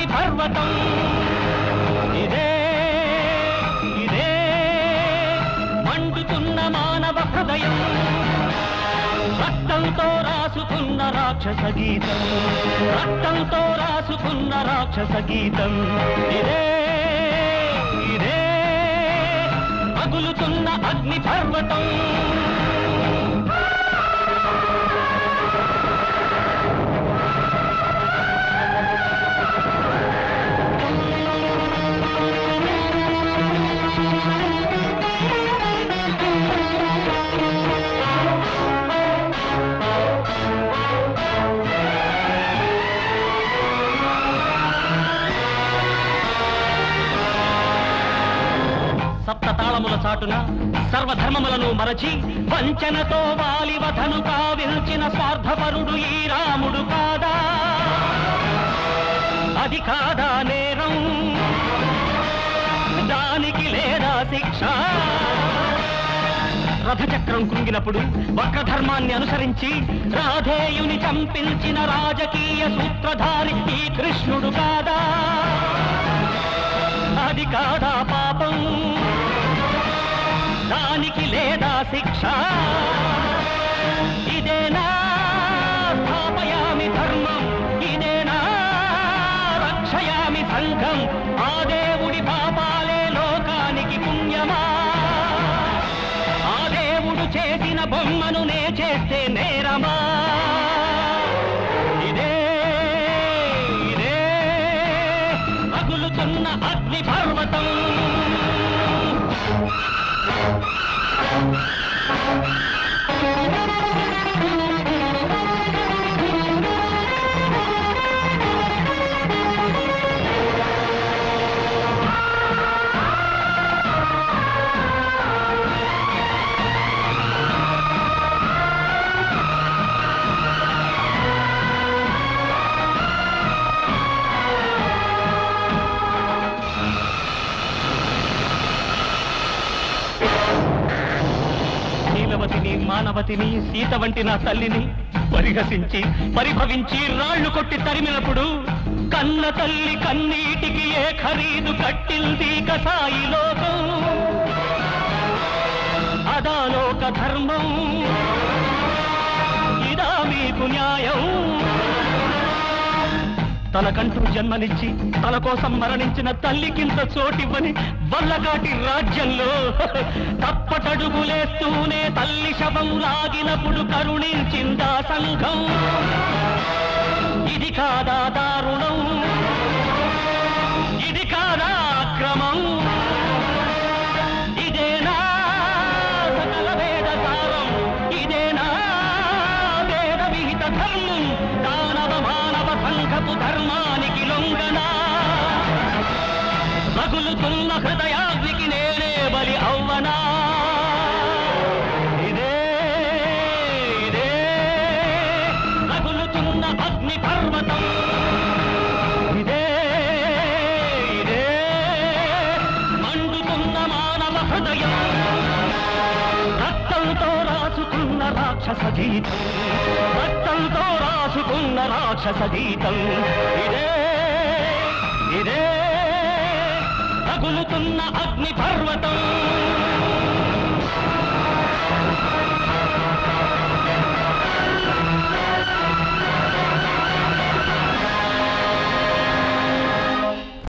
అగ్ని పర్వతం ఇదే ఇదే మండుతున్న మానవ హృదయం రక్తంతో రాసుకున్న రాక్షస గీతం రక్తంతో రాసుకున్న రాక్షస గీతం ఇదే ఇదే పగులుతున్న అగ్ని పర్వతం సప్తతాళముల చాటున సర్వధర్మములను మరచి వంచనతో వాలివధను కావిల్చిన స్వార్థపరుడు ఈ రాముడు కాదా అది కాదా నేరం దానికి లేదా శిక్ష రథచక్రం కృంగినప్పుడు వక్రధర్మాన్ని అనుసరించి రాధేయుని చంపించిన రాజకీయ సూత్రధారి ఈ కృష్ణుడు కాదా అది కాదా పాపం దానికి లేదా శిక్ష ఇదేనా స్థాపయామి ధర్మం ఇదేనా రక్షయామి సంఘం ఆ దేవుడి పాపాలే లోకానికి పుణ్యమా ఆ దేవుడు చేసిన బొమ్మను నే చేస్తే నేరమా ఇదే ఇదే పగులుతున్న అగ్ని పర్వతం మానవతిని సీత వంటి నా తల్లిని పరిహసించి పరిభవించి రాళ్లు కొట్టి తరిమినప్పుడు కన్న తల్లి కన్నీటికి ఏ ఖరీదు కట్టింది కసాయి లోకం అదా లోక ధర్మం ఇదా మీకు న్యాయం తనకంటూ జన్మనిచ్చి తన కోసం మరణించిన తల్లికింత చోటివ్వని వల్లగాటి రాజ్యంలో తప్పటడుగులేస్తూనే తల్లి శవం లాగినప్పుడు కరుణించిందా సంఘం ఇది కాదా దారుణం ఇది కాదా అక్రమం ఇదేనా సకల వేద సారం ఇదేనా వేద విహిత ధర్మం దానవ మానవ సంఘపు ధర్మానికి లొంగనా రగులుతున్న హృదయాగ్నికి నేనే బలి అవ్వనా ఇదే ఇదే రగులుతున్న అగ్ని పర్వతం ఇదే ఇదే మండుతున్న మానవ హృదయం రక్తంతో రాసుకున్న రాక్షస గీతం రక్తంతో రాసుకున్న రాక్షస గీతం ఇదే ఇదే పగులుతున్న అగ్ని పర్వతం